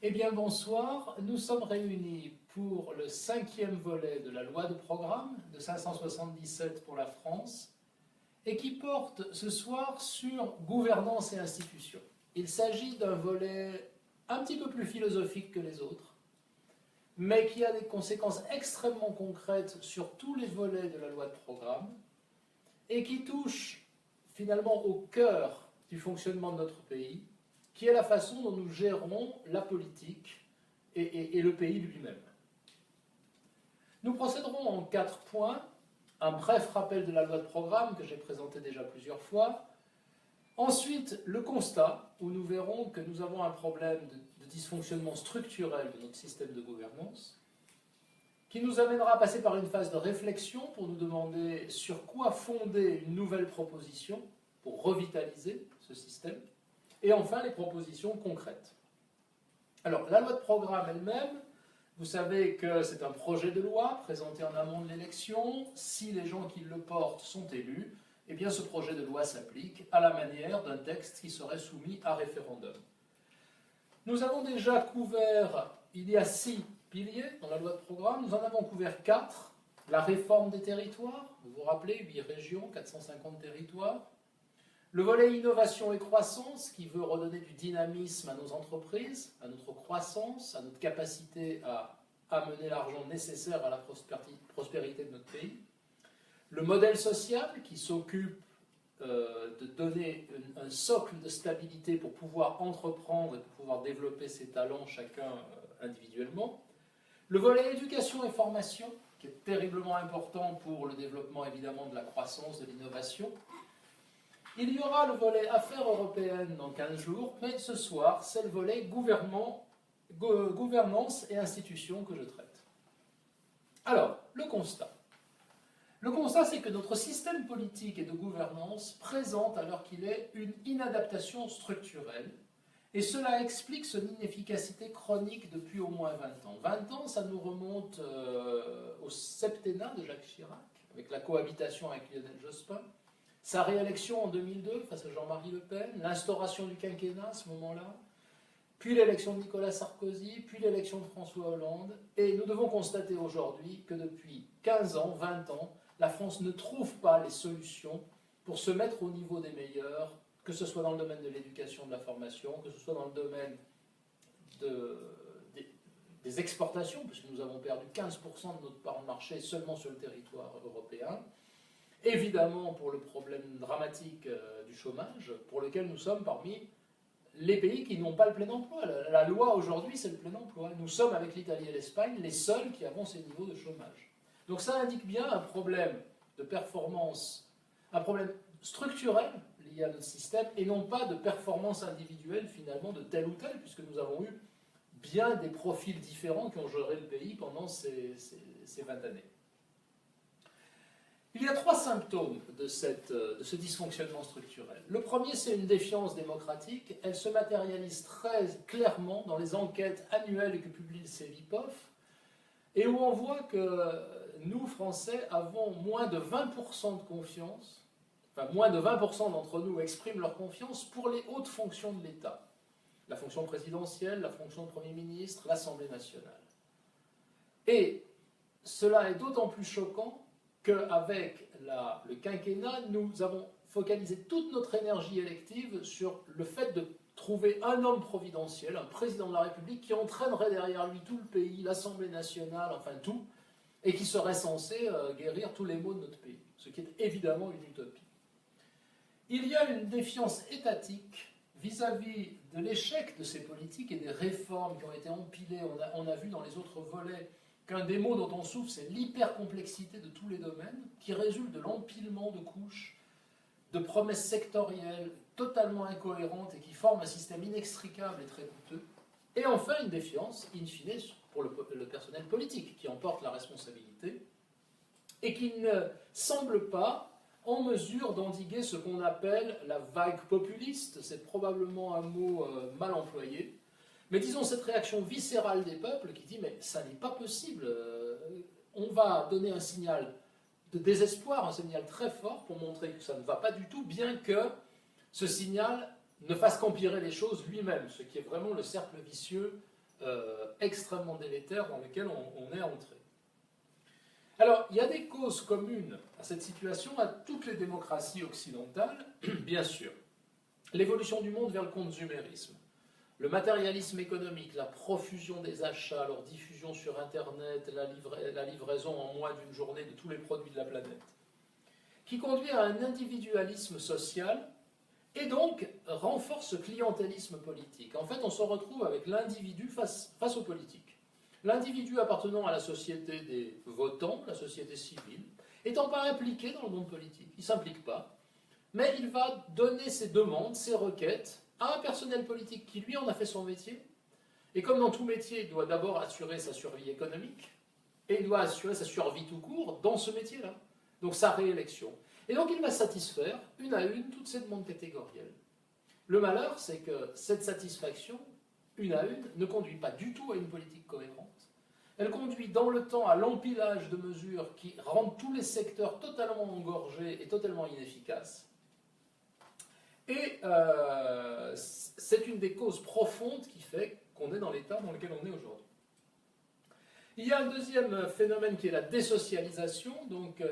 Eh bien bonsoir, nous sommes réunis pour le 5e volet de la loi de programme de 577 pour la France et qui porte ce soir sur gouvernance et institutions. Il s'agit d'un volet un petit peu plus philosophique que les autres, mais qui a des conséquences extrêmement concrètes sur tous les volets de la loi de programme et qui touche finalement au cœur du fonctionnement de notre pays, qui est la façon dont nous gérons la politique et le pays lui-même. Nous procéderons en 4 points. Un bref rappel de la loi de programme que j'ai présenté déjà plusieurs fois. Ensuite, le constat, où nous verrons que nous avons un problème de dysfonctionnement structurel de notre système de gouvernance, qui nous amènera à passer par une phase de réflexion pour nous demander sur quoi fonder une nouvelle proposition pour revitaliser ce système. Et enfin, les propositions concrètes. Alors, la loi de programme elle-même, vous savez que c'est un projet de loi présenté en amont de l'élection. Si les gens qui le portent sont élus, eh bien ce projet de loi s'applique à la manière d'un texte qui serait soumis à référendum. Nous avons déjà couvert, il y a 6 piliers dans la loi de programme, nous en avons couvert 4. La réforme des territoires, vous vous rappelez, 8 régions, 450 territoires. Le volet innovation et croissance, qui veut redonner du dynamisme à nos entreprises, à notre croissance, à notre capacité à amener l'argent nécessaire à la prospérité de notre pays. Le modèle social, qui s'occupe de donner un socle de stabilité pour pouvoir entreprendre et pour pouvoir développer ses talents chacun individuellement. Le volet éducation et formation, qui est terriblement important pour le développement évidemment de la croissance, de l'innovation. Il y aura le volet affaires européennes dans 15 jours, mais ce soir, c'est le volet gouvernance et institutions que je traite. Alors, le constat. Le constat, c'est que notre système politique et de gouvernance présente, alors qu'il est, une inadaptation structurelle, et cela explique son inefficacité chronique depuis au moins 20 ans. 20 ans, ça nous remonte au septennat de Jacques Chirac, avec la cohabitation avec Lionel Jospin, sa réélection en 2002 face à Jean-Marie Le Pen, l'instauration du quinquennat à ce moment-là, puis l'élection de Nicolas Sarkozy, puis l'élection de François Hollande. Et nous devons constater aujourd'hui que depuis 15 ans, 20 ans, la France ne trouve pas les solutions pour se mettre au niveau des meilleurs, que ce soit dans le domaine de l'éducation, de la formation, que ce soit dans le domaine des exportations, puisque nous avons perdu 15% de notre part de marché seulement sur le territoire européen. Évidemment, pour le problème dramatique du chômage, pour lequel nous sommes parmi les pays qui n'ont pas le plein emploi. La loi aujourd'hui, c'est le plein emploi. Nous sommes, avec l'Italie et l'Espagne, les seuls qui avons ces niveaux de chômage. Donc ça indique bien un problème de performance, un problème structurel lié à notre système, et non pas de performance individuelle, finalement, de tel ou tel, puisque nous avons eu bien des profils différents qui ont géré le pays pendant ces 20 années. Il y a 3 symptômes de ce dysfonctionnement structurel. Le premier, c'est une défiance démocratique. Elle se matérialise très clairement dans les enquêtes annuelles que publie le CEVIPOF, et où on voit que nous, Français, avons moins de 20% de confiance, enfin moins de 20% d'entre nous expriment leur confiance pour les hautes fonctions de l'État. La fonction présidentielle, la fonction de Premier ministre, l'Assemblée nationale. Et cela est d'autant plus choquant qu'avec le quinquennat, nous avons focalisé toute notre énergie élective sur le fait de trouver un homme providentiel, un président de la République, qui entraînerait derrière lui tout le pays, l'Assemblée nationale, enfin tout, et qui serait censé guérir tous les maux de notre pays, ce qui est évidemment une utopie. Il y a une défiance étatique vis-à-vis de l'échec de ces politiques et des réformes qui ont été empilées. On a vu dans les autres volets qu'un des maux dont on souffre, c'est l'hypercomplexité de tous les domaines, qui résulte de l'empilement de couches, de promesses sectorielles totalement incohérentes et qui forment un système inextricable et très coûteux. Et enfin, une défiance, in fine, pour le personnel politique, qui en porte la responsabilité, et qui ne semble pas en mesure d'endiguer ce qu'on appelle la vague populiste. C'est probablement un mot mal employé. Mais disons cette réaction viscérale des peuples qui dit « mais ça n'est pas possible, on va donner un signal de désespoir, un signal très fort pour montrer que ça ne va pas du tout, bien que ce signal ne fasse qu'empirer les choses lui-même », ce qui est vraiment le cercle vicieux extrêmement délétère dans lequel on est entré. Alors, il y a des causes communes à cette situation à toutes les démocraties occidentales, bien sûr. L'évolution du monde vers le consumérisme, le matérialisme économique, la profusion des achats, leur diffusion sur Internet, la livraison en moins d'une journée de tous les produits de la planète, qui conduit à un individualisme social et donc renforce ce clientélisme politique. En fait, on se retrouve avec l'individu face aux politiques. L'individu appartenant à la société des votants, la société civile, étant pas impliqué dans le monde politique, il ne s'implique pas, mais il va donner ses demandes, ses requêtes à un personnel politique qui, lui, en a fait son métier. Et comme dans tout métier, il doit d'abord assurer sa survie économique, et il doit assurer sa survie tout court dans ce métier-là, donc sa réélection. Et donc il va satisfaire, une à une, toutes ces demandes catégorielles. Le malheur, c'est que cette satisfaction, une à une, ne conduit pas du tout à une politique cohérente. Elle conduit dans le temps à l'empilage de mesures qui rendent tous les secteurs totalement engorgés et totalement inefficaces. Et c'est une des causes profondes qui fait qu'on est dans l'état dans lequel on est aujourd'hui. Il y a un deuxième phénomène qui est la désocialisation. Donc,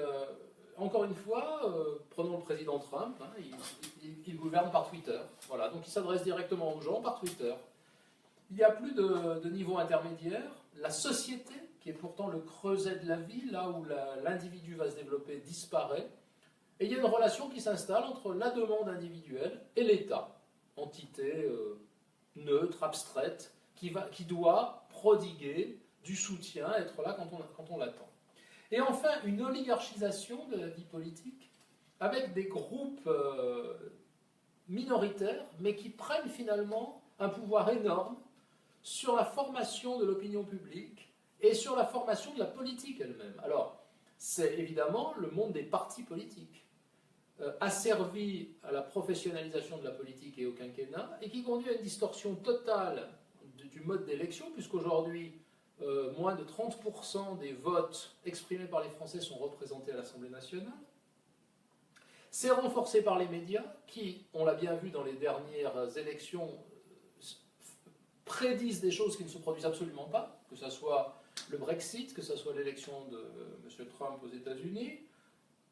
encore une fois, prenons le président Trump, hein, il gouverne par Twitter. Voilà, donc il s'adresse directement aux gens par Twitter. Il n'y a plus de niveau intermédiaire. La société, qui est pourtant le creuset de la vie, là où l'individu va se développer, disparaît. Et il y a une relation qui s'installe entre la demande individuelle et l'État, entité neutre, abstraite, qui doit prodiguer du soutien, être là quand on l'attend. Et enfin, une oligarchisation de la vie politique, avec des groupes minoritaires, mais qui prennent finalement un pouvoir énorme sur la formation de l'opinion publique et sur la formation de la politique elle-même. Alors, c'est évidemment le monde des partis politiques, asservi à la professionnalisation de la politique et au quinquennat, et qui conduit à une distorsion totale du mode d'élection, puisqu'aujourd'hui, moins de 30% des votes exprimés par les Français sont représentés à l'Assemblée nationale. C'est renforcé par les médias, qui, on l'a bien vu dans les dernières élections, prédisent des choses qui ne se produisent absolument pas, que ce soit le Brexit, que ce soit l'élection de M. Trump aux États-Unis,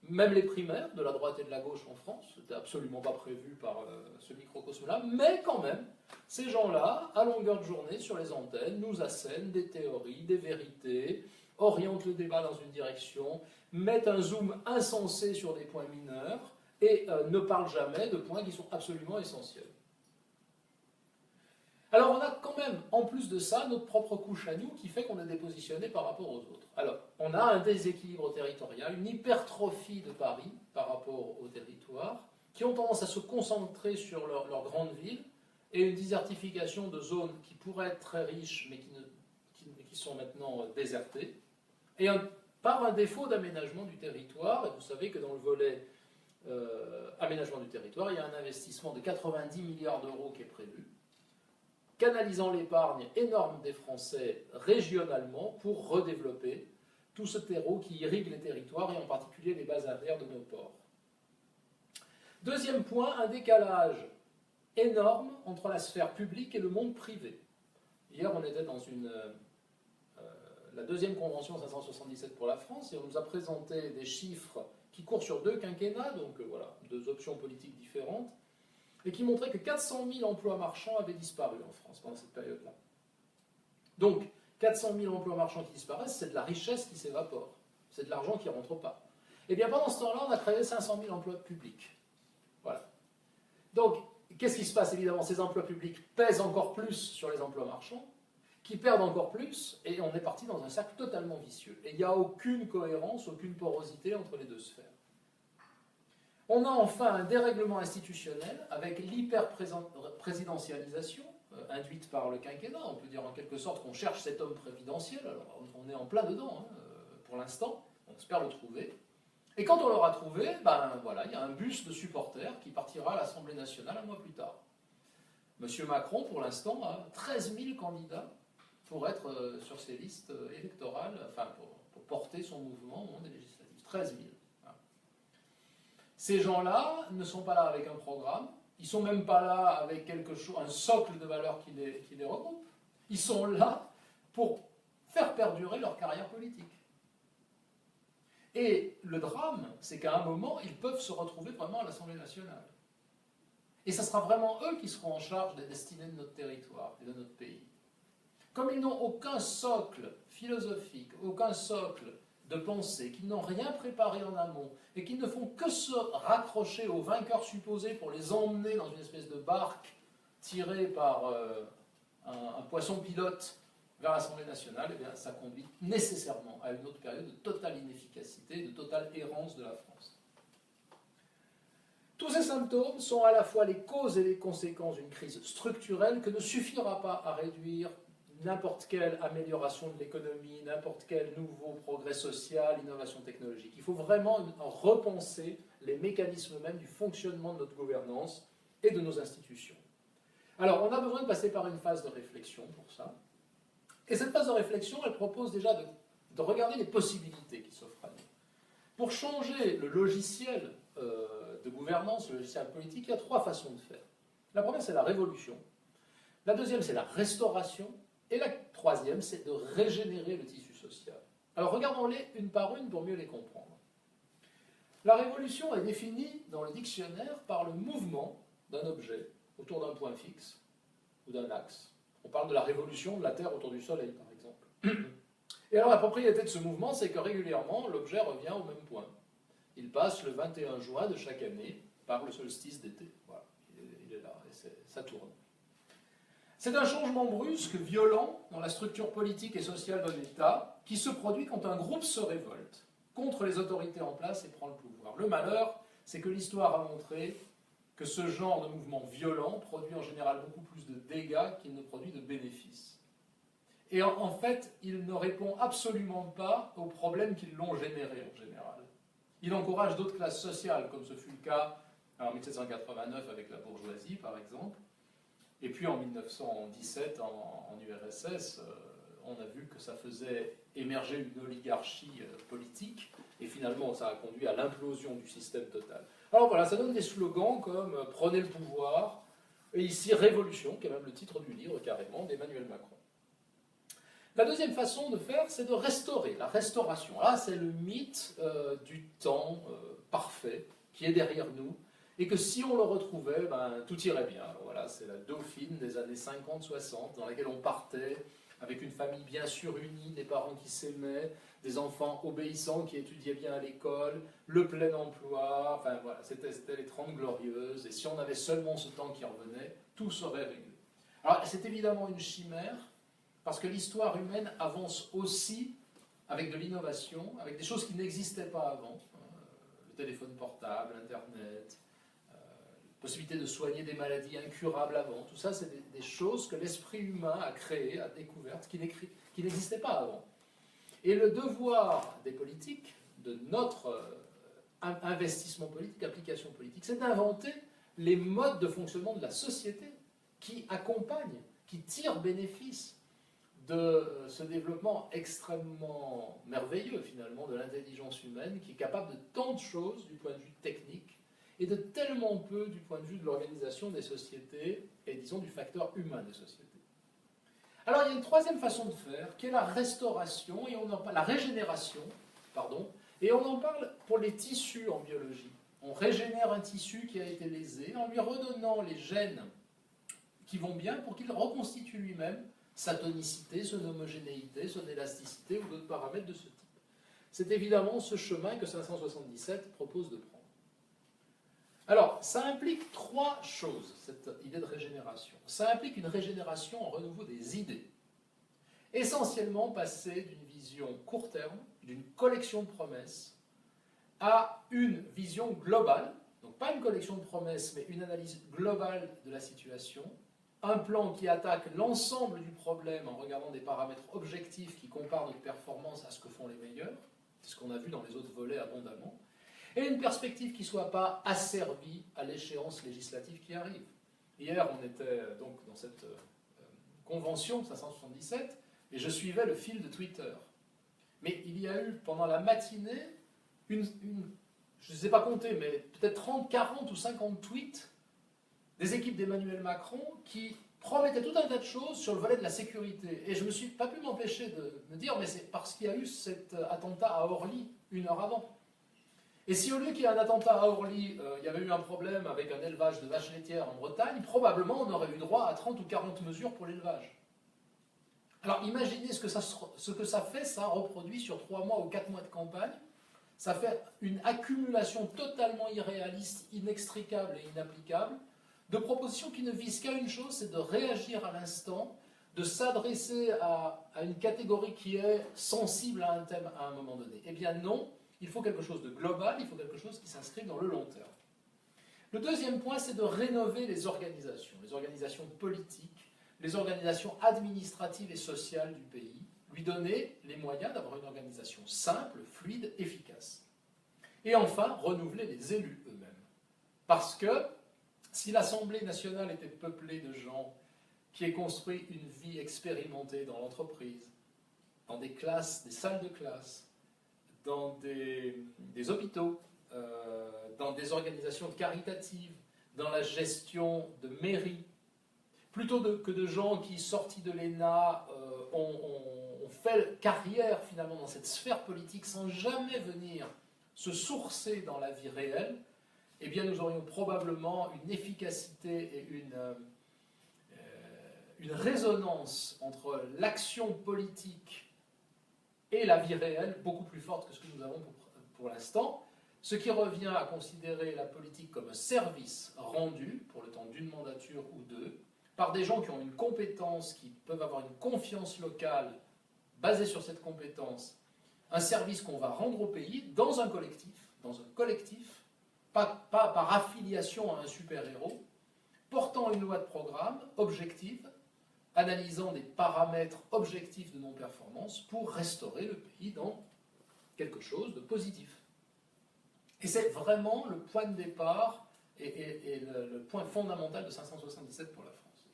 même les primaires de la droite et de la gauche en France, c'était absolument pas prévu par ce microcosme-là, mais quand même, ces gens-là, à longueur de journée, sur les antennes, nous assènent des théories, des vérités, orientent le débat dans une direction, mettent un zoom insensé sur des points mineurs et ne parlent jamais de points qui sont absolument essentiels. Alors on a quand même, en plus de ça, notre propre couche à nous qui fait qu'on est dépositionné par rapport aux autres. Alors, on a un déséquilibre territorial, une hypertrophie de Paris par rapport aux territoires, qui ont tendance à se concentrer sur leurs grandes villes, et une désertification de zones qui pourraient être très riches, mais qui sont maintenant désertées, et par un défaut d'aménagement du territoire. Et vous savez que dans le volet aménagement du territoire, il y a un investissement de 90 milliards d'euros qui est prévu, canalisant l'épargne énorme des Français régionalement pour redévelopper tout ce terreau qui irrigue les territoires et en particulier les bases aériennes de nos ports. Deuxième point, un décalage énorme entre la sphère publique et le monde privé. Hier, on était dans la deuxième convention 577 pour la France et on nous a présenté des chiffres qui courent sur 2 quinquennats, donc voilà, 2 options politiques différentes, et qui montraient que 400 000 emplois marchands avaient disparu en France pendant cette période-là. Donc, 400 000 emplois marchands qui disparaissent, c'est de la richesse qui s'évapore. C'est de l'argent qui ne rentre pas. Et bien pendant ce temps-là, on a créé 500 000 emplois publics. Voilà. Donc, qu'est-ce qui se passe? Évidemment, ces emplois publics pèsent encore plus sur les emplois marchands, qui perdent encore plus, et on est parti dans un cercle totalement vicieux. Et il n'y a aucune cohérence, aucune porosité entre les deux sphères. On a enfin un dérèglement institutionnel avec l'hyper-présidentialisation induite par le quinquennat. On peut dire en quelque sorte qu'on cherche cet homme présidentiel. Alors on est en plein dedans pour l'instant, on espère le trouver. Et quand on l'aura trouvé, ben voilà, il y a un bus de supporters qui partira à l'Assemblée nationale un mois plus tard. Monsieur Macron, pour l'instant, a 13 000 candidats pour être sur ces listes électorales, enfin pour porter son mouvement au monde des législatives. 13 000. Ces gens-là ne sont pas là avec un programme, ils ne sont même pas là avec quelque chose, un socle de valeurs qui les regroupe. Ils sont là pour faire perdurer leur carrière politique. Et le drame, c'est qu'à un moment, ils peuvent se retrouver vraiment à l'Assemblée nationale. Et ce sera vraiment eux qui seront en charge des destinées de notre territoire et de notre pays. Comme ils n'ont aucun socle philosophique, aucun socle de pensée, qu'ils n'ont rien préparé en amont, et qu'ils ne font que se raccrocher aux vainqueurs supposés pour les emmener dans une espèce de barque tirée par un poisson pilote vers l'Assemblée nationale, eh bien, ça conduit nécessairement à une autre période de totale inefficacité, de totale errance de la France. Tous ces symptômes sont à la fois les causes et les conséquences d'une crise structurelle que ne suffira pas à réduire n'importe quelle amélioration de l'économie, n'importe quel nouveau progrès social, innovation technologique. Il faut vraiment repenser les mécanismes même du fonctionnement de notre gouvernance et de nos institutions. Alors, on a besoin de passer par une phase de réflexion pour ça. Et cette phase de réflexion, elle propose déjà de regarder les possibilités qui s'offrent à nous. Pour changer le logiciel de gouvernance, le logiciel politique, il y a trois façons de faire. La première, c'est la révolution. La deuxième, c'est la restauration. Et la troisième, c'est de régénérer le tissu social. Alors regardons-les une par une pour mieux les comprendre. La révolution est définie dans le dictionnaire par le mouvement d'un objet autour d'un point fixe ou d'un axe. On parle de la révolution de la Terre autour du Soleil, par exemple. Et alors la propriété de ce mouvement, c'est que régulièrement, l'objet revient au même point. Il passe le 21 juin de chaque année par le solstice d'été. Voilà, il est là, et ça tourne. C'est un changement brusque, violent, dans la structure politique et sociale d'un État, qui se produit quand un groupe se révolte contre les autorités en place et prend le pouvoir. Le malheur, c'est que l'histoire a montré que ce genre de mouvement violent produit en général beaucoup plus de dégâts qu'il ne produit de bénéfices. Et en fait, il ne répond absolument pas aux problèmes qui l'ont généré en général. Il encourage d'autres classes sociales, comme ce fut le cas en 1789 avec la bourgeoisie, par exemple. Et puis en 1917, en URSS, on a vu que ça faisait émerger une oligarchie politique, et finalement ça a conduit à l'implosion du système total. Alors voilà, ça donne des slogans comme « Prenez le pouvoir », et ici « Révolution », qui est même le titre du livre carrément d'Emmanuel Macron. La deuxième façon de faire, c'est de restaurer, la restauration. Là, c'est le mythe du temps parfait qui est derrière nous, et que si on le retrouvait, ben, tout irait bien. Alors voilà, c'est la Dauphine des années 50-60, dans laquelle on partait avec une famille bien sûr unie, des parents qui s'aimaient, des enfants obéissants qui étudiaient bien à l'école, le plein emploi, enfin voilà, c'était les 30 glorieuses, et si on avait seulement ce temps qui revenait, tout serait réglé. Alors c'est évidemment une chimère, parce que l'histoire humaine avance aussi avec de l'innovation, avec des choses qui n'existaient pas avant, le téléphone portable, Internet, possibilité de soigner des maladies incurables avant, tout ça, c'est des choses que l'esprit humain a créées, a découvertes, qui n'existaient pas avant. Et le devoir des politiques, de notre investissement politique, application politique, c'est d'inventer les modes de fonctionnement de la société qui accompagnent, qui tirent bénéfice de ce développement extrêmement merveilleux, finalement, de l'intelligence humaine, qui est capable de tant de choses du point de vue technique, et de tellement peu du point de vue de l'organisation des sociétés et, disons, du facteur humain des sociétés. Alors, il y a une troisième façon de faire, qui est la restauration, et la régénération, pardon, et on en parle pour les tissus en biologie. On régénère un tissu qui a été lésé en lui redonnant les gènes qui vont bien pour qu'il reconstitue lui-même sa tonicité, son homogénéité, son élasticité ou d'autres paramètres de ce type. C'est évidemment ce chemin que 577 propose de prendre. Alors, ça implique trois choses, cette idée de régénération. Ça implique une régénération en renouveau des idées. Essentiellement passer d'une vision court terme, d'une collection de promesses, à une vision globale, donc pas une collection de promesses, mais une analyse globale de la situation, un plan qui attaque l'ensemble du problème en regardant des paramètres objectifs qui comparent notre performance à ce que font les meilleurs, c'est ce qu'on a vu dans les autres volets abondamment, et une perspective qui ne soit pas asservie à l'échéance législative qui arrive. Hier, on était donc dans cette convention 577, et je suivais le fil de Twitter. Mais il y a eu, pendant la matinée, je ne sais pas compter, mais peut-être 30, 40 ou 50 tweets des équipes d'Emmanuel Macron qui promettait tout un tas de choses sur le volet de la sécurité. Et je ne me suis pas pu m'empêcher de me dire, mais c'est parce qu'il y a eu cet attentat à Orly 1 heure avant. Et si au lieu qu'il y ait un attentat à Orly, il y avait eu un problème avec un élevage de vaches laitières en Bretagne, probablement on aurait eu droit à 30 ou 40 mesures pour l'élevage. Alors imaginez ce que ça fait, ça reproduit sur 3 mois ou 4 mois de campagne. Ça fait une accumulation totalement irréaliste, inextricable et inapplicable de propositions qui ne visent qu'à une chose, c'est de réagir à l'instant, de s'adresser à une catégorie qui est sensible à un thème à un moment donné. Eh bien non, il faut quelque chose de global, il faut quelque chose qui s'inscrit dans le long terme. Le deuxième point, c'est de rénover les organisations politiques, les organisations administratives et sociales du pays, lui donner les moyens d'avoir une organisation simple, fluide, efficace. Et enfin, renouveler les élus eux-mêmes. Parce que si l'Assemblée nationale était peuplée de gens qui aient construit une vie expérimentée dans l'entreprise, dans des classes, des salles de classe, dans des hôpitaux, dans des organisations caritatives, dans la gestion de mairies, plutôt que de gens qui, sortis de l'ENA, ont fait carrière finalement dans cette sphère politique sans jamais venir se sourcer dans la vie réelle, eh bien nous aurions probablement une efficacité et une résonance entre l'action politique et la vie réelle beaucoup plus forte que ce que nous avons pour l'instant, ce qui revient à considérer la politique comme un service rendu, pour le temps d'une mandature ou deux, par des gens qui ont une compétence, qui peuvent avoir une confiance locale basée sur cette compétence, un service qu'on va rendre au pays dans un collectif, pas par affiliation à un super-héros, portant une loi de programme objective, analysant des paramètres objectifs de non-performance pour restaurer le pays dans quelque chose de positif. Et c'est vraiment le point de départ et le point fondamental de 577 pour la France.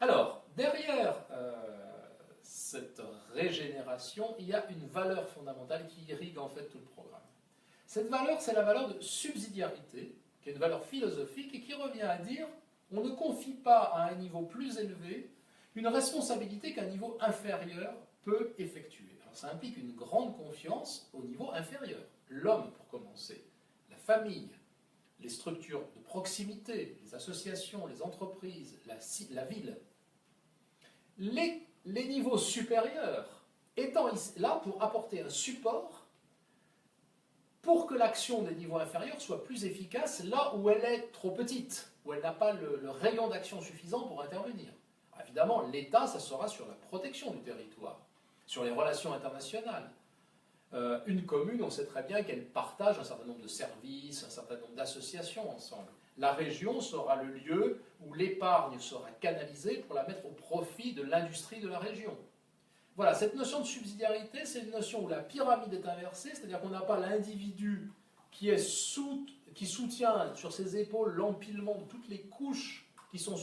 Alors, derrière cette régénération, il y a une valeur fondamentale qui irrigue en fait tout le programme. Cette valeur, c'est la valeur de subsidiarité, qui est une valeur philosophique et qui revient à dire on ne confie pas à un niveau plus élevé une responsabilité qu'un niveau inférieur peut effectuer. Alors ça implique une grande confiance au niveau inférieur. L'homme, pour commencer, la famille, les structures de proximité, les associations, les entreprises, la ville. Les niveaux supérieurs étant là pour apporter un support pour que l'action des niveaux inférieurs soit plus efficace là où elle est trop petite, où elle n'a pas le rayon d'action suffisant pour intervenir. Alors évidemment, l'État, ça sera sur la protection du territoire, sur les relations internationales. Une commune, on sait très bien qu'elle partage un certain nombre de services, un certain nombre d'associations ensemble. La région sera le lieu où l'épargne sera canalisée pour la mettre au profit de l'industrie de la région. Voilà, cette notion de subsidiarité, c'est une notion où la pyramide est inversée, c'est-à-dire qu'on n'a pas l'individu qui soutient sur ses épaules l'empilement de toutes les couches qui sont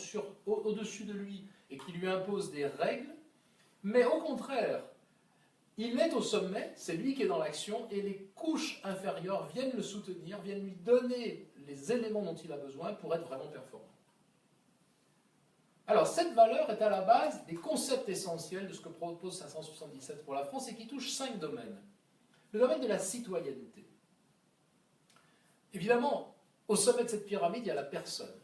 au-dessus de lui et qui lui imposent des règles, mais au contraire, il est au sommet, c'est lui qui est dans l'action, et les couches inférieures viennent le soutenir, viennent lui donner les éléments dont il a besoin pour être vraiment performant. Alors, cette valeur est à la base des concepts essentiels de ce que propose 577 pour la France et qui touche 5 domaines. Le domaine de la citoyenneté. Évidemment, au sommet de cette pyramide, il y a la personne.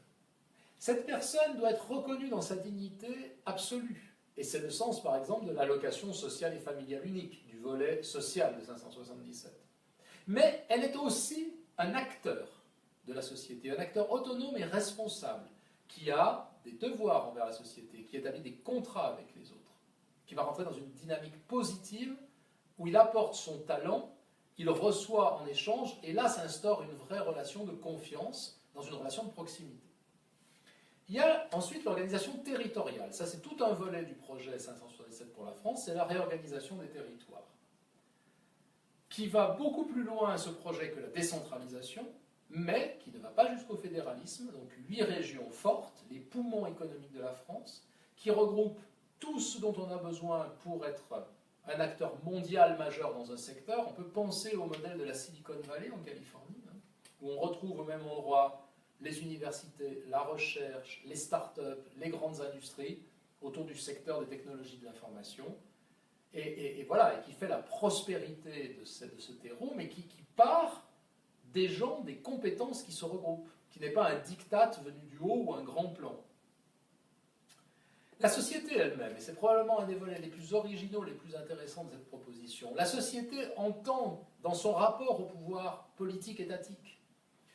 Cette personne doit être reconnue dans sa dignité absolue. Et c'est le sens, par exemple, de l'allocation sociale et familiale unique, du volet social de 577. Mais elle est aussi un acteur de la société, un acteur autonome et responsable, qui a des devoirs envers la société, qui établit des contrats avec les autres, qui va rentrer dans une dynamique positive où il apporte son talent, il reçoit en échange, et là s'instaure une vraie relation de confiance dans une relation de proximité. Il y a ensuite l'organisation territoriale. Ça, c'est tout un volet du projet 577 pour la France, c'est la réorganisation des territoires, qui va beaucoup plus loin, ce projet, que la décentralisation, mais qui ne va pas jusqu'au fédéralisme, donc 8 régions fortes, les poumons économiques de la France, qui regroupent tout ce dont on a besoin pour être un acteur mondial majeur dans un secteur. On peut penser au modèle de la Silicon Valley en Californie, où on retrouve au même endroit les universités, la recherche, les start-up, les grandes industries autour du secteur des technologies de l'information. Et voilà, et qui fait la prospérité de ce terreau, mais qui part des gens, des compétences qui se regroupent, qui n'est pas un diktat venu du haut ou un grand plan. La société elle-même, et c'est probablement un des volets les plus originaux, les plus intéressants de cette proposition, la société entend dans son rapport au pouvoir politique étatique.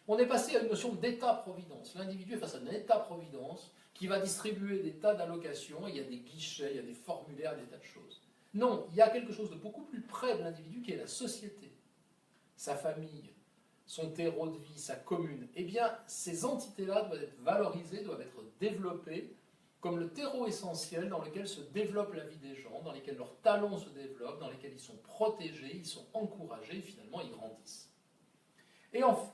On est passé à une notion d'État-providence. L'individu est face à un État-providence qui va distribuer des tas d'allocations, il y a des guichets, il y a des formulaires, des tas de choses. Non, il y a quelque chose de beaucoup plus près de l'individu qui est la société, sa famille, son terreau de vie, sa commune. Eh bien, ces entités-là doivent être valorisées, doivent être développées comme le terreau essentiel dans lequel se développe la vie des gens, dans lequel leurs talents se développent, dans lesquels ils sont protégés, ils sont encouragés, et finalement ils grandissent. Et enfin,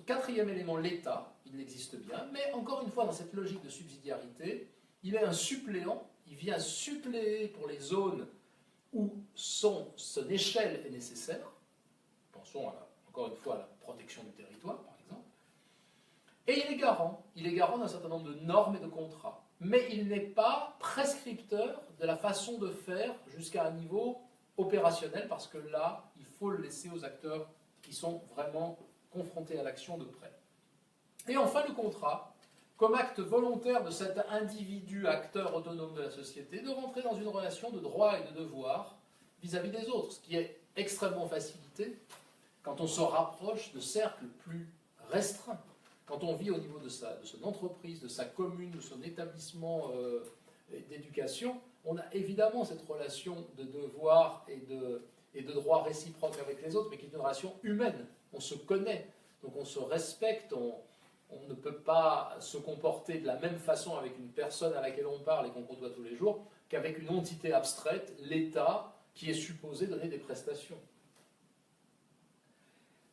quatrième élément, l'État, il existe bien, mais encore une fois, dans cette logique de subsidiarité, il est un suppléant, il vient suppléer pour les zones où son échelle est nécessaire. Pensons encore une fois à la protection du territoire, par exemple. Et il est garant d'un certain nombre de normes et de contrats. Mais il n'est pas prescripteur de la façon de faire jusqu'à un niveau opérationnel, parce que là, il faut le laisser aux acteurs qui sont vraiment confrontés à l'action de près. Et enfin, le contrat, comme acte volontaire de cet individu, acteur autonome de la société, de rentrer dans une relation de droit et de devoir vis-à-vis des autres, ce qui est extrêmement facilité quand on se rapproche de cercles plus restreints. Quand on vit au niveau de son entreprise, de sa commune, de son établissement d'éducation, on a évidemment cette relation de devoir et de droit réciproque avec les autres, mais qui est une relation humaine. On se connaît, donc on se respecte, on ne peut pas se comporter de la même façon avec une personne à laquelle on parle et qu'on côtoie tous les jours qu'avec une entité abstraite, l'État, qui est supposé donner des prestations.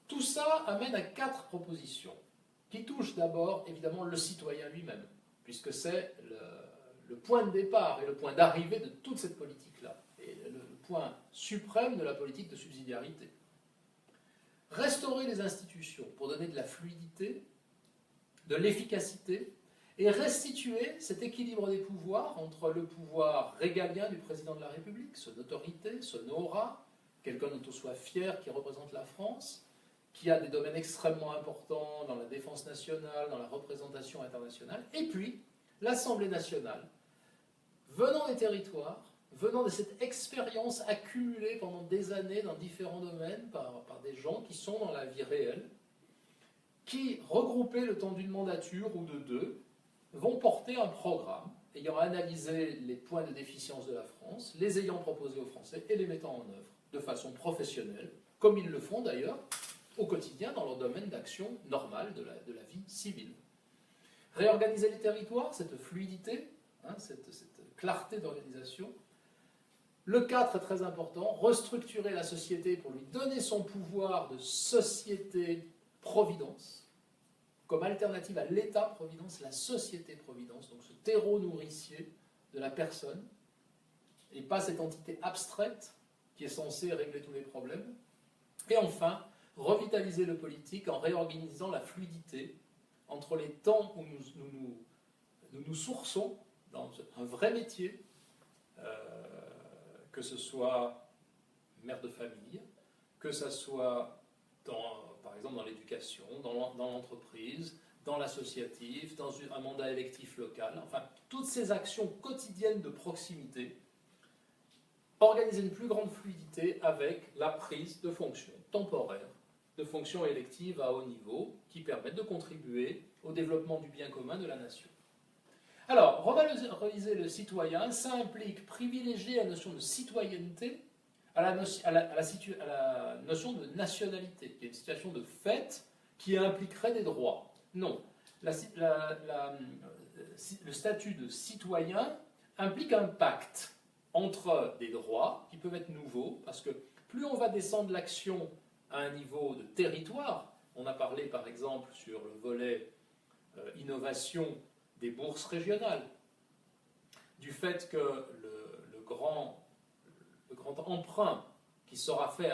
Tout ça amène à 4 propositions qui touchent d'abord, évidemment, le citoyen lui-même, puisque c'est le point de départ et le point d'arrivée de toute cette politique-là, et le point suprême de la politique de subsidiarité. Restaurer les institutions pour donner de la fluidité, de l'efficacité, et restituer cet équilibre des pouvoirs entre le pouvoir régalien du président de la République, son autorité, son aura, quelqu'un dont on soit fier qui représente la France, qui a des domaines extrêmement importants dans la défense nationale, dans la représentation internationale, et puis l'Assemblée nationale, venant des territoires, venant de cette expérience accumulée pendant des années dans différents domaines par des gens qui sont dans la vie réelle, qui, regroupés le temps d'une mandature ou de 2, vont porter un programme ayant analysé les points de déficience de la France, les ayant proposés aux Français et les mettant en œuvre de façon professionnelle, comme ils le font d'ailleurs au quotidien dans leur domaine d'action normal de la vie civile. Réorganiser les territoires, cette fluidité, cette clarté d'organisation. Le 4 est très important, restructurer la société pour lui donner son pouvoir de société-providence, comme alternative à l'État-providence, la société-providence, donc ce terreau nourricier de la personne, et pas cette entité abstraite qui est censée régler tous les problèmes. Et enfin, revitaliser le politique en réorganisant la fluidité entre les temps où nous sourçons dans un vrai métier, que ce soit mère de famille, que ce soit par exemple dans l'éducation, dans l'entreprise, dans l'associatif, dans un mandat électif local, enfin toutes ces actions quotidiennes de proximité, organiser une plus grande fluidité avec la prise de fonctions temporaires, de fonctions électives à haut niveau qui permettent de contribuer au développement du bien commun de la nation. Alors, revaloriser le citoyen, ça implique privilégier la notion de citoyenneté à la notion de nationalité, qui est une situation de fait qui impliquerait des droits. Non, le statut de citoyen implique un pacte entre des droits qui peuvent être nouveaux, parce que plus on va descendre l'action à un niveau de territoire, on a parlé par exemple sur le volet innovation des bourses régionales, du fait que le grand emprunt qui sera fait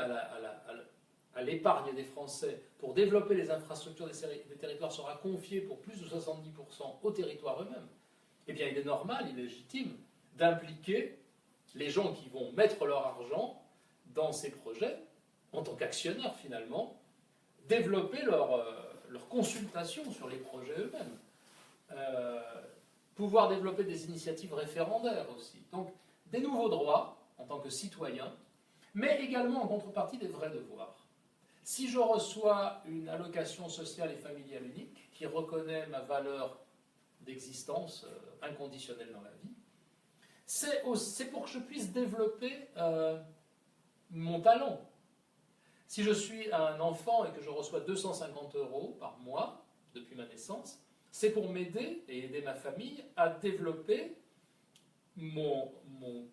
à l'épargne des Français pour développer les infrastructures des territoires sera confié pour plus de 70% aux territoires eux-mêmes, eh bien il est normal, il est légitime d'impliquer les gens qui vont mettre leur argent dans ces projets, en tant qu'actionnaires finalement, développer leur consultation sur les projets eux-mêmes, pouvoir développer des initiatives référendaires aussi. Donc des nouveaux droits en tant que citoyen, mais également en contrepartie des vrais devoirs. Si je reçois une allocation sociale et familiale unique qui reconnaît ma valeur d'existence inconditionnelle dans la vie, c'est pour que je puisse développer mon talent. Si je suis un enfant et que je reçois 250 € par mois depuis ma naissance, c'est pour m'aider et aider ma famille à développer mon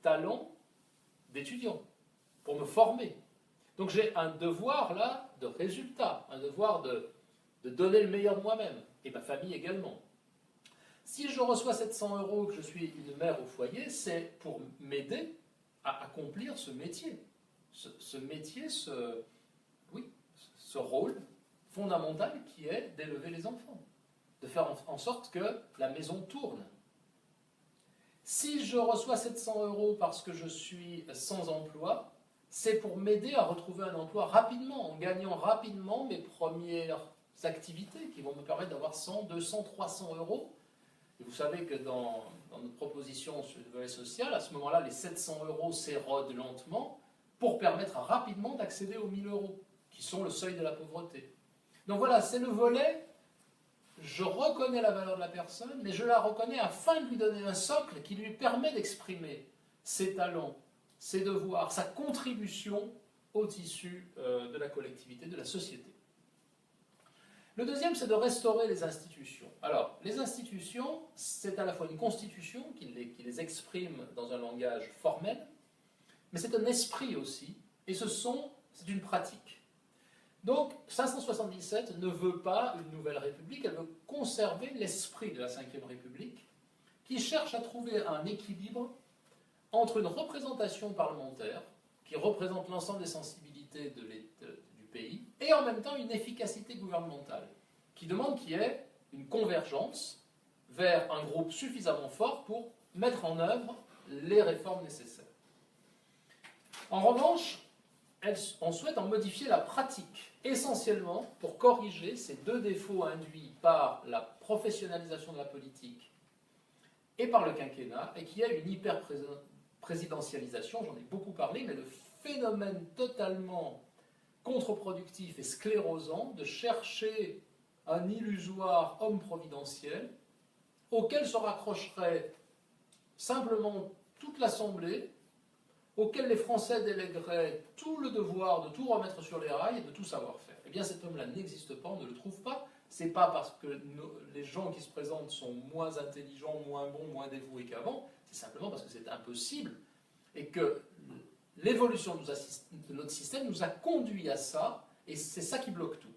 talent d'étudiant, pour me former. Donc j'ai un devoir là de résultat, un devoir de donner le meilleur de moi-même, et ma famille également. Si je reçois 700 € et que je suis une mère au foyer, c'est pour m'aider à accomplir ce métier. Ce métier, ce rôle fondamental qui est d'élever les enfants, de faire en sorte que la maison tourne. Si je reçois 700 € parce que je suis sans emploi, c'est pour m'aider à retrouver un emploi rapidement, en gagnant rapidement mes premières activités qui vont me permettre d'avoir 100, 200, 300 €. Et vous savez que dans notre proposition sur le volet social, à ce moment-là, les 700 € s'érodent lentement pour permettre rapidement d'accéder aux 1000 €, qui sont le seuil de la pauvreté. Donc voilà, c'est le volet, je reconnais la valeur de la personne, mais je la reconnais afin de lui donner un socle qui lui permet d'exprimer ses talents, ses devoirs, sa contribution au tissu de la collectivité, de la société. Le deuxième, c'est de restaurer les institutions. Alors, les institutions, c'est à la fois une constitution qui les exprime dans un langage formel, mais c'est un esprit aussi, et c'est une pratique. Donc, 577 ne veut pas une nouvelle république, elle veut conserver l'esprit de la Ve République, qui cherche à trouver un équilibre entre une représentation parlementaire, qui représente l'ensemble des sensibilités du pays, et en même temps une efficacité gouvernementale, qui demande qu'il y ait une convergence vers un groupe suffisamment fort pour mettre en œuvre les réformes nécessaires. En revanche, on souhaite en modifier la pratique, essentiellement pour corriger ces deux défauts induits par la professionnalisation de la politique et par le quinquennat, et qui est une hyper-présidentialisation, j'en ai beaucoup parlé, mais le phénomène totalement contre-productif et sclérosant de chercher un illusoire homme providentiel auquel se raccrocherait simplement toute l'Assemblée, auquel les Français délégueraient tout le devoir de tout remettre sur les rails et de tout savoir faire. Eh bien cet homme-là n'existe pas, on ne le trouve pas. C'est pas parce que les gens qui se présentent sont moins intelligents, moins bons, moins dévoués qu'avant, c'est simplement parce que c'est impossible et que l'évolution de notre système nous a conduit à ça, et c'est ça qui bloque tout.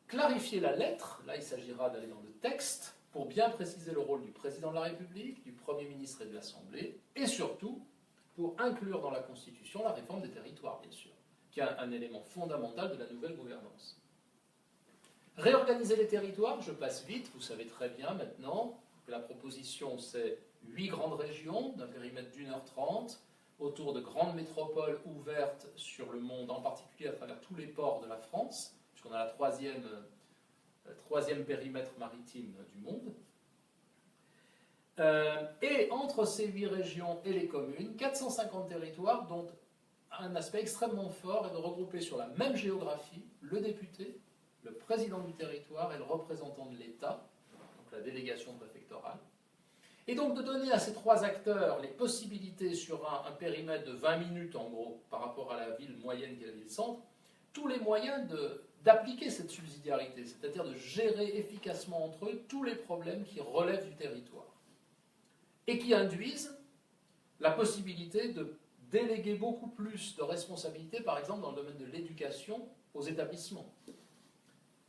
Clarifier la lettre, là il s'agira d'aller dans le texte, pour bien préciser le rôle du président de la République, du Premier ministre et de l'Assemblée, et surtout pour inclure dans la Constitution la réforme des territoires, bien sûr, qui est un élément fondamental de la nouvelle gouvernance. Réorganiser les territoires, je passe vite, vous savez très bien maintenant que la proposition c'est 8 grandes régions d'un périmètre d'1h30, autour de grandes métropoles ouvertes sur le monde, en particulier à travers tous les ports de la France, puisqu'on a la troisième périmètre maritime du monde. Et entre ces 8 régions et les communes, 450 territoires dont un aspect extrêmement fort est de regrouper sur la même géographie le député, le président du territoire et le représentant de l'État, donc la délégation préfectorale, et donc de donner à ces 3 acteurs les possibilités sur un périmètre de 20 minutes en gros par rapport à la ville moyenne qui est la ville-centre, tous les moyens d'appliquer cette subsidiarité, c'est-à-dire de gérer efficacement entre eux tous les problèmes qui relèvent du territoire et qui induisent la possibilité de déléguer beaucoup plus de responsabilités, par exemple dans le domaine de l'éducation, aux établissements.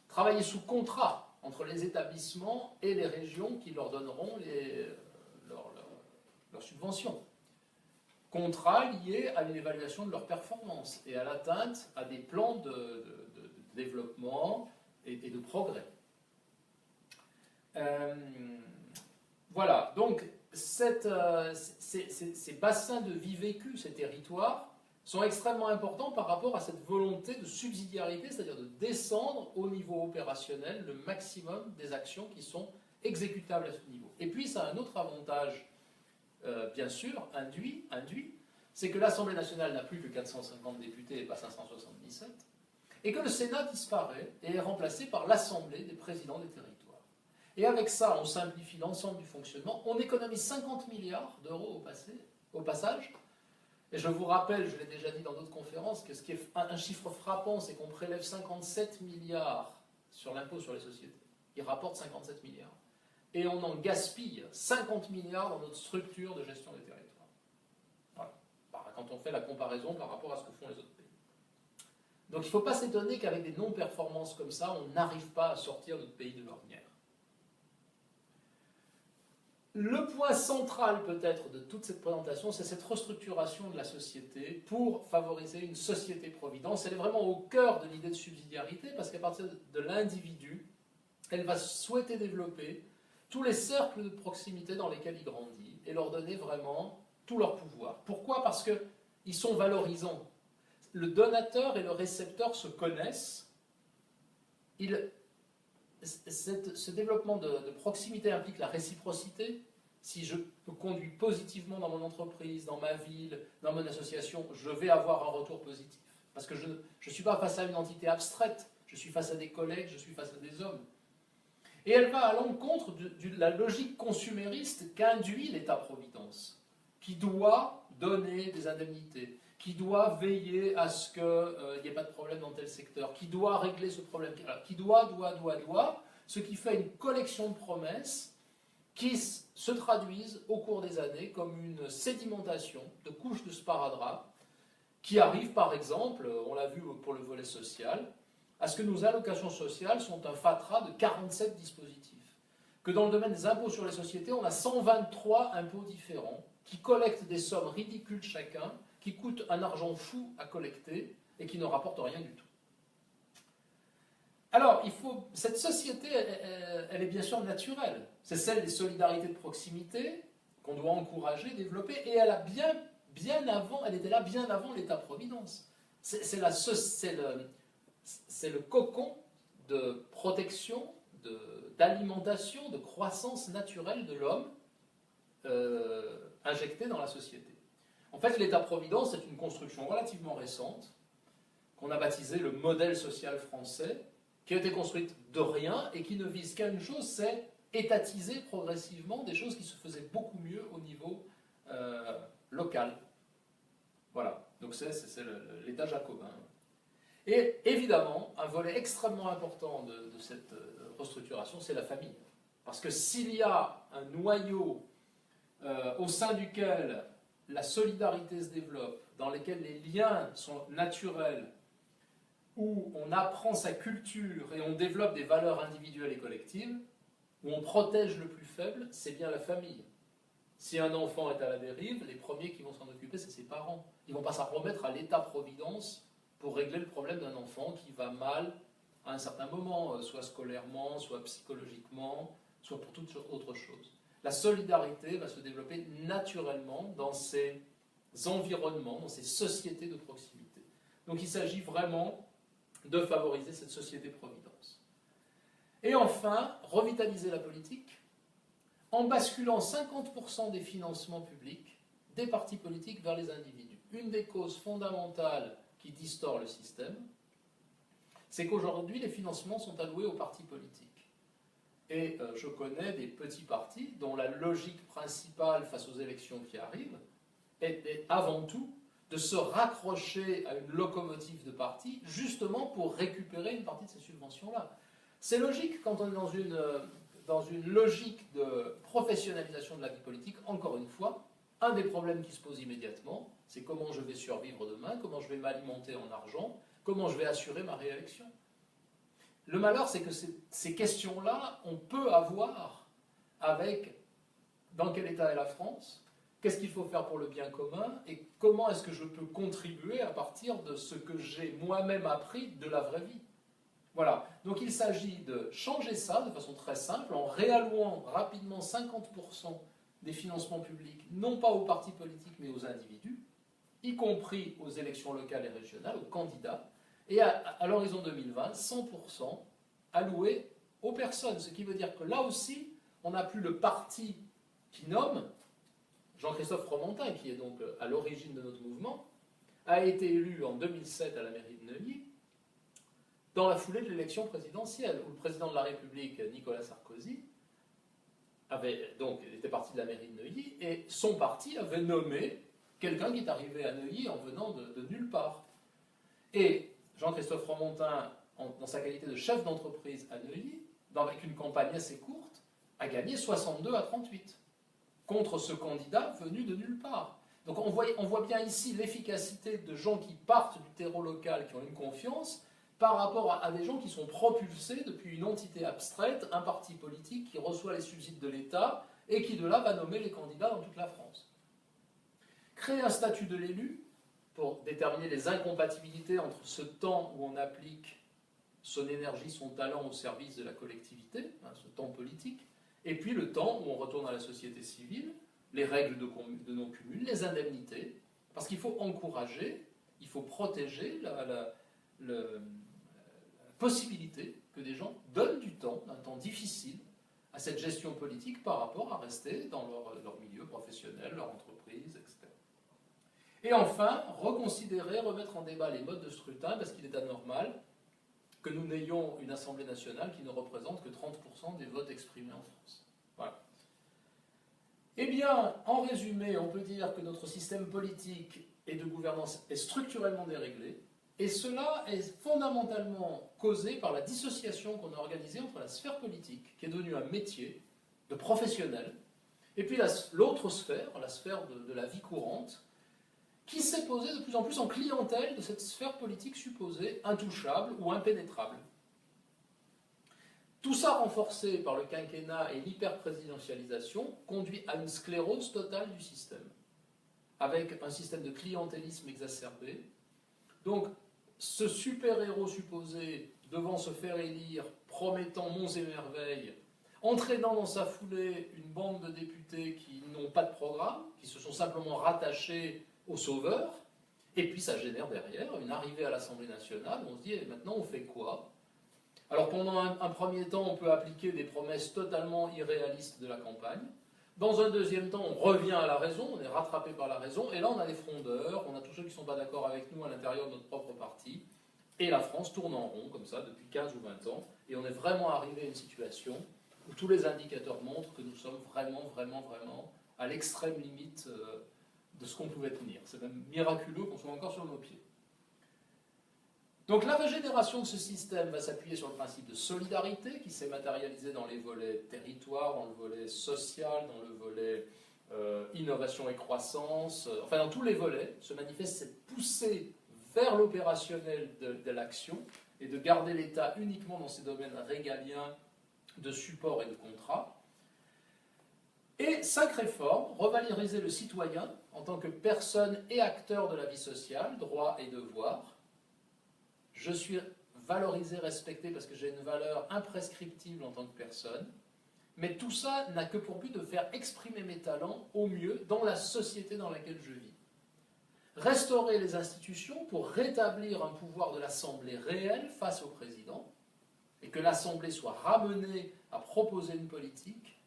Travailler sous contrat entre les établissements et les régions qui leur donneront leurs subventions. contrats liés à l'évaluation de leur performance et à l'atteinte à des plans de développement et de progrès. Voilà, donc ces bassins de vie vécue, ces territoires, sont extrêmement importants par rapport à cette volonté de subsidiarité, c'est-à-dire de descendre au niveau opérationnel le maximum des actions qui sont exécutables à ce niveau. Et puis ça a un autre avantage, bien sûr, induit, c'est que l'Assemblée nationale n'a plus que 450 députés et pas 577, et que le Sénat disparaît et est remplacé par l'Assemblée des présidents des territoires. Et avec ça, on simplifie l'ensemble du fonctionnement, on économise 50 milliards d'euros au passage. Et je vous rappelle, je l'ai déjà dit dans d'autres conférences, que ce qui est un chiffre frappant, c'est qu'on prélève 57 milliards sur l'impôt sur les sociétés. Il rapporte 57 milliards. Et on en gaspille 50 milliards dans notre structure de gestion des territoires. Voilà. Quand on fait la comparaison par rapport à ce que font les autres pays. Donc il ne faut pas s'étonner qu'avec des non-performances comme ça, on n'arrive pas à sortir notre pays de l'ornière. Le point central peut-être de toute cette présentation, c'est cette restructuration de la société pour favoriser une société-providence. Elle est vraiment au cœur de l'idée de subsidiarité parce qu'à partir de l'individu, elle va souhaiter développer tous les cercles de proximité dans lesquels il grandit et leur donner vraiment tout leur pouvoir. Pourquoi? Parce qu'ils sont valorisants. Le donateur et le récepteur se connaissent. Ce développement de proximité implique la réciprocité. Si je me conduis positivement dans mon entreprise, dans ma ville, dans mon association, je vais avoir un retour positif. Parce que je ne suis pas face à une entité abstraite, je suis face à des collègues, je suis face à des hommes. Et elle va à l'encontre de la logique consumériste qu'induit l'État-providence, qui doit donner des indemnités, qui doit veiller à ce qu'il n'y ait pas de problème dans tel secteur, qui doit régler ce problème, qui doit, ce qui fait une collection de promesses qui se traduisent au cours des années comme une sédimentation de couches de sparadrap qui arrive par exemple, on l'a vu pour le volet social, à ce que nos allocations sociales sont un fatras de 47 dispositifs. Que dans le domaine des impôts sur les sociétés, on a 123 impôts différents qui collectent des sommes ridicules chacun, qui coûtent un argent fou à collecter et qui ne rapportent rien du tout. Alors, cette société, elle est bien sûr naturelle. C'est celle des solidarités de proximité qu'on doit encourager, développer, et elle était là bien avant l'État-providence. C'est le cocon de protection, d'alimentation, de croissance naturelle de l'homme injecté dans la société. En fait, l'État-providence est une construction relativement récente qu'on a baptisée le modèle social français, qui a été construite de rien et qui ne vise qu'à une chose, c'est étatiser progressivement des choses qui se faisaient beaucoup mieux au niveau local. Voilà, donc c'est l'État jacobin. Et évidemment, un volet extrêmement important de cette restructuration, c'est la famille. Parce que s'il y a un noyau au sein duquel la solidarité se développe, dans lequel les liens sont naturels, où on apprend sa culture et on développe des valeurs individuelles et collectives, où on protège le plus faible, c'est bien la famille. Si un enfant est à la dérive, les premiers qui vont s'en occuper, c'est ses parents. Ils ne vont pas s'en remettre à l'État-providence pour régler le problème d'un enfant qui va mal à un certain moment, soit scolairement, soit psychologiquement, soit pour toute autre chose. La solidarité va se développer naturellement dans ces environnements, dans ces sociétés de proximité. Donc il s'agit vraiment de favoriser cette société-providence. Et enfin, revitaliser la politique en basculant 50% des financements publics des partis politiques vers les individus. Une des causes fondamentales qui distord le système, c'est qu'aujourd'hui, les financements sont alloués aux partis politiques. Et je connais des petits partis dont la logique principale face aux élections qui arrivent est avant tout de se raccrocher à une locomotive de parti, justement pour récupérer une partie de ces subventions-là. C'est logique quand on est dans une logique de professionnalisation de la vie politique. Encore une fois, un des problèmes qui se pose immédiatement, c'est comment je vais survivre demain, comment je vais m'alimenter en argent, comment je vais assurer ma réélection. Le malheur, c'est que ces questions-là, on peut avoir avec dans quel état est la France, qu'est-ce qu'il faut faire pour le bien commun et comment est-ce que je peux contribuer à partir de ce que j'ai moi-même appris de la vraie vie. Voilà, donc il s'agit de changer ça de façon très simple en réallouant rapidement 50% des financements publics, non pas aux partis politiques mais aux individus, y compris aux élections locales et régionales, aux candidats, et à l'horizon 2020, 100% alloués aux personnes. Ce qui veut dire que là aussi, on n'a plus le parti qui nomme. Jean-Christophe Fromentin, qui est donc à l'origine de notre mouvement, a été élu en 2007 à la mairie de Neuilly, dans la foulée de l'élection présidentielle, où le président de la République, Nicolas Sarkozy, était parti de la mairie de Neuilly, et son parti avait nommé quelqu'un qui est arrivé à Neuilly en venant de nulle part. Et Jean-Christophe Fromentin, dans sa qualité de chef d'entreprise à Neuilly, avec une campagne assez courte, a gagné 62 à 38, contre ce candidat venu de nulle part. Donc on voit bien ici l'efficacité de gens qui partent du terreau local, qui ont une confiance, par rapport à des gens qui sont propulsés depuis une entité abstraite, un parti politique qui reçoit les subsides de l'État et qui de là va nommer les candidats dans toute la France. Créer un statut de l'élu pour déterminer les incompatibilités entre ce temps où on applique son énergie, son talent au service de la collectivité, ce temps politique, et puis le temps où on retourne à la société civile, les règles de non-cumul, les indemnités, parce qu'il faut encourager, il faut protéger la possibilité que des gens donnent du temps, un temps difficile, à cette gestion politique par rapport à rester dans leur milieu professionnel, leur entreprise, etc. Et enfin, reconsidérer, remettre en débat les modes de scrutin, parce qu'il est anormal que nous n'ayons une Assemblée nationale qui ne représente que 30% des votes exprimés en France. Voilà. Eh bien, en résumé, on peut dire que notre système politique et de gouvernance est structurellement déréglé, et cela est fondamentalement causé par la dissociation qu'on a organisée entre la sphère politique, qui est devenue un métier de professionnel, et puis l'autre sphère, la sphère de la vie courante, qui s'est posée de plus en plus en clientèle de cette sphère politique supposée intouchable ou impénétrable. Tout ça renforcé par le quinquennat et l'hyperprésidentialisation conduit à une sclérose totale du système, avec un système de clientélisme exacerbé. Donc, ce super-héros supposé devant se faire élire, promettant monts et merveilles, entraînant dans sa foulée une bande de députés qui n'ont pas de programme, qui se sont simplement rattachés aux sauveurs, et puis ça génère derrière une arrivée à l'Assemblée nationale où on se dit, maintenant on fait quoi? Alors pendant un premier temps, on peut appliquer des promesses totalement irréalistes de la campagne. Dans un deuxième temps, on revient à la raison, on est rattrapé par la raison, et là on a les frondeurs, on a tous ceux qui ne sont pas d'accord avec nous à l'intérieur de notre propre parti, et la France tourne en rond comme ça depuis 15 ou 20 ans, et on est vraiment arrivé à une situation où tous les indicateurs montrent que nous sommes vraiment à l'extrême limite de ce qu'on pouvait tenir. C'est même miraculeux qu'on soit encore sur nos pieds. Donc la régénération de ce système va s'appuyer sur le principe de solidarité qui s'est matérialisé dans les volets territoire, dans le volet social, dans le volet innovation et croissance, enfin dans tous les volets se manifeste cette poussée vers l'opérationnel de l'action et de garder l'État uniquement dans ces domaines régaliens de support et de contrat. Et 5 réformes, revaloriser le citoyen en tant que personne et acteur de la vie sociale, droits et devoirs. Je suis valorisé, respecté parce que j'ai une valeur imprescriptible en tant que personne. Mais tout ça n'a que pour but de faire exprimer mes talents au mieux dans la société dans laquelle je vis. Restaurer les institutions pour rétablir un pouvoir de l'Assemblée réel face au président et que l'Assemblée soit ramenée à proposer une politique,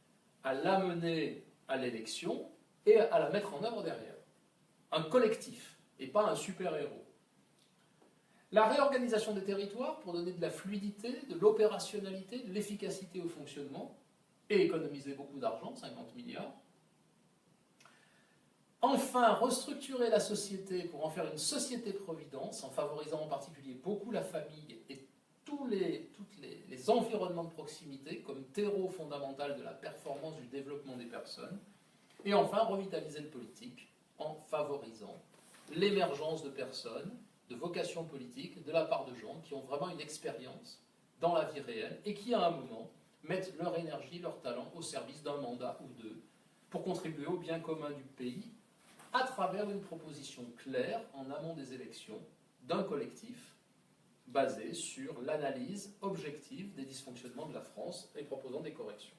à l'amener à l'élection et à la mettre en œuvre derrière. Un collectif et pas un super-héros. La réorganisation des territoires pour donner de la fluidité, de l'opérationnalité, de l'efficacité au fonctionnement et économiser beaucoup d'argent, 50 milliards. Enfin, restructurer la société pour en faire une société-providence en favorisant en particulier beaucoup la famille et tous les environnements de proximité comme terreau fondamental de la performance du développement des personnes. Et enfin, revitaliser le politique en favorisant l'émergence de personnes, de vocations politiques, de la part de gens qui ont vraiment une expérience dans la vie réelle et qui, à un moment, mettent leur énergie, leur talent au service d'un mandat ou deux pour contribuer au bien commun du pays à travers une proposition claire en amont des élections d'un collectif basé sur l'analyse objective des dysfonctionnements de la France et proposant des corrections.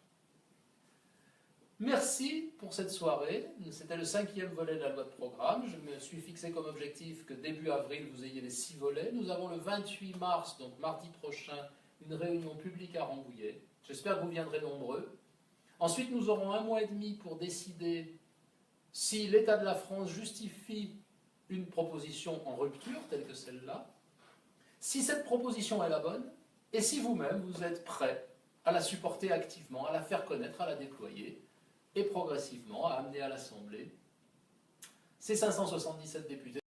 Merci pour cette soirée. C'était le 5e volet de la loi de programme. Je me suis fixé comme objectif que début avril, vous ayez les 6 volets. Nous avons le 28 mars, donc mardi prochain, une réunion publique à Rambouillet. J'espère que vous viendrez nombreux. Ensuite, nous aurons 1 mois et demi pour décider si l'État de la France justifie une proposition en rupture, telle que celle-là, si cette proposition est la bonne, et si vous-même, vous êtes prêt à la supporter activement, à la faire connaître, à la déployer, et progressivement à amener à l'Assemblée ces 577 députés